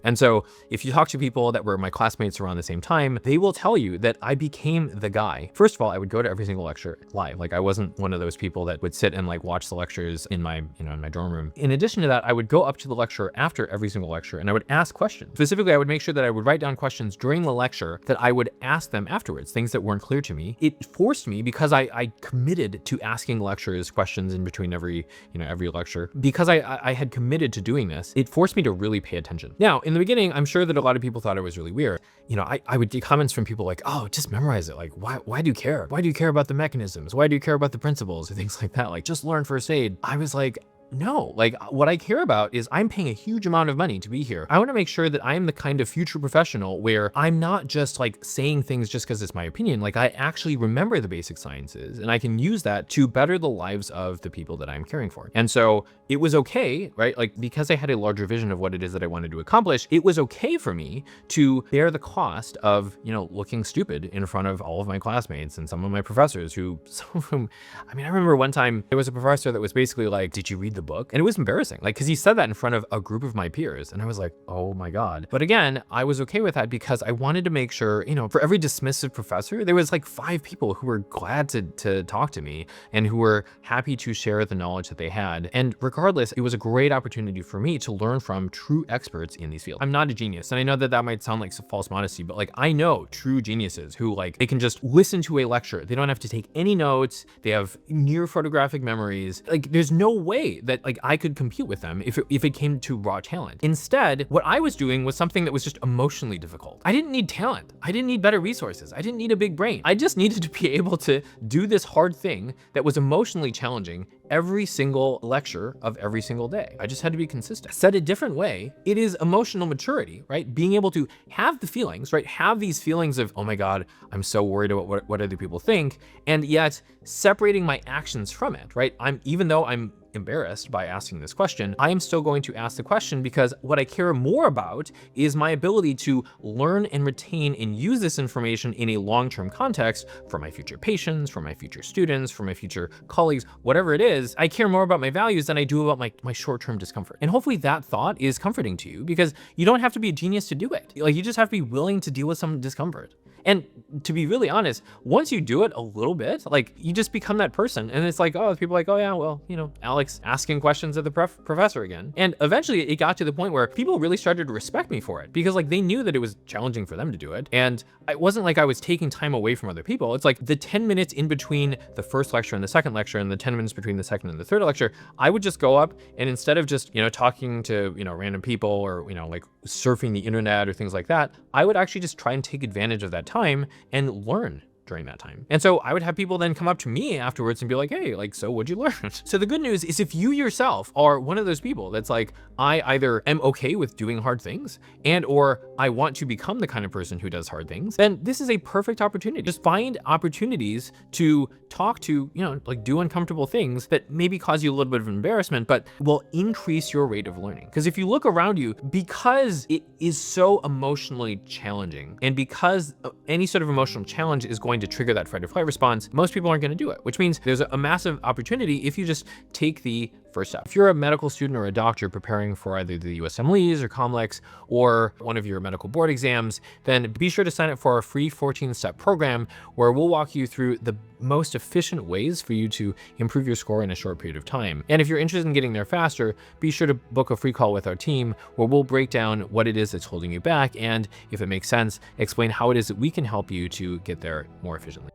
And so if you talk to people that were my classmates around the same time, they will tell you that I became the guy. First of all, I would go to every single lecture live. Like I wasn't one of those people that would sit and like watch the lectures in my, in my dorm room. In addition to that, I would go up to the lecturer after every single lecture and I would ask questions. Specifically, I would make sure that I would write down questions during the lecture that I would ask them afterwards, things that weren't clear to me. It forced me, because I committed to asking lecturers questions in between every lecture, because I had committed to doing this, it forced me to really pay attention. Now, in the beginning, I'm sure that a lot of people thought it was really weird. I would get comments from people like, oh, just memorize it. Like, why do you care? Why do you care about the mechanisms? Why do you care about the principles or things like that? Like, just learn first aid. I was like, no, like what I care about is I'm paying a huge amount of money to be here. I want to make sure that I'm the kind of future professional where I'm not just like saying things just because it's my opinion. Like I actually remember the basic sciences and I can use that to better the lives of the people that I'm caring for. And so it was okay, right? Like because I had a larger vision of what it is that I wanted to accomplish, it was okay for me to bear the cost of, looking stupid in front of all of my classmates and some of my professors some of whom, I remember one time there was a professor that was basically like, did you read the book? And it was embarrassing, like, cause he said that in front of a group of my peers. And I was like, oh my God. But again, I was okay with that because I wanted to make sure, for every dismissive professor, there was like 5 people who were glad to talk to me and who were happy to share the knowledge that they had. And regardless, it was a great opportunity for me to learn from true experts in these fields. I'm not a genius. And I know that that might sound like false modesty, but like, I know true geniuses who like, they can just listen to a lecture. They don't have to take any notes. They have near photographic memories. Like there's no way that like I could compete with them if it came to raw talent. Instead, what I was doing was something that was just emotionally difficult. I didn't need talent. I didn't need better resources. I didn't need a big brain. I just needed to be able to do this hard thing that was emotionally challenging every single lecture of every single day. I just had to be consistent. Said a different way, it is emotional maturity, right? Being able to have the feelings, right? Have these feelings of, oh my God, I'm so worried about what other people think, and yet separating my actions from it, right? Even though I'm embarrassed by asking this question, I am still going to ask the question because what I care more about is my ability to learn and retain and use this information in a long-term context for my future patients, for my future students, for my future colleagues, whatever it is. I care more about my values than I do about my short-term discomfort. And hopefully that thought is comforting to you because you don't have to be a genius to do it. Like you just have to be willing to deal with some discomfort. And to be really honest, once you do it a little bit, like you just become that person. And it's like, oh, people are like, oh yeah, well, Alec's asking questions of the professor again. And eventually it got to the point where people really started to respect me for it because like they knew that it was challenging for them to do it. And it wasn't like I was taking time away from other people. It's like the 10 minutes in between the first lecture and the second lecture and the 10 minutes between the second and the third lecture, I would just go up and instead of just, talking to, random people or, like surfing the internet or things like that, I would actually just try and take advantage of that time and learn during that time. And so I would have people then come up to me afterwards and be like, hey, like, so what'd you learn? So the good news is if you yourself are one of those people that's like, I either am okay with doing hard things and or I want to become the kind of person who does hard things, then this is a perfect opportunity. Just find opportunities to talk to, like do uncomfortable things that maybe cause you a little bit of embarrassment, but will increase your rate of learning. Because if you look around you, because it is so emotionally challenging and because any sort of emotional challenge is going to trigger that fight or flight response, most people aren't going to do it, which means there's a massive opportunity if you just take the first step. If you're a medical student or a doctor preparing for either the USMLEs or COMLEX or one of your medical board exams, then be sure to sign up for our free 14-step program where we'll walk you through the most efficient ways for you to improve your score in a short period of time. And if you're interested in getting there faster, be sure to book a free call with our team where we'll break down what it is that's holding you back and, if it makes sense, explain how it is that we can help you to get there more efficiently.